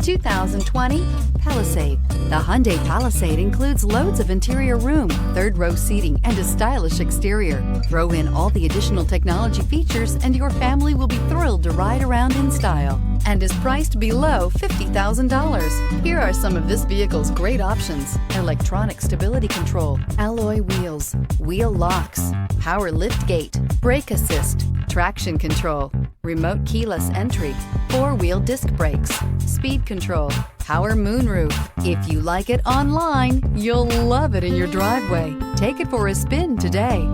2020 Palisade. The Hyundai Palisade includes loads of interior room, third-row seating, and a stylish exterior. Throw in all the additional technology features and your family will be thrilled to ride around in style, and is priced below $50,000. Here are some of this vehicle's great options: electronic stability control, alloy wheels, wheel locks, power liftgate, brake assist, traction control, remote keyless entry, four-wheel disc brakes, speed control, power moonroof. If you like it online, you'll love it in your driveway. Take it for a spin today.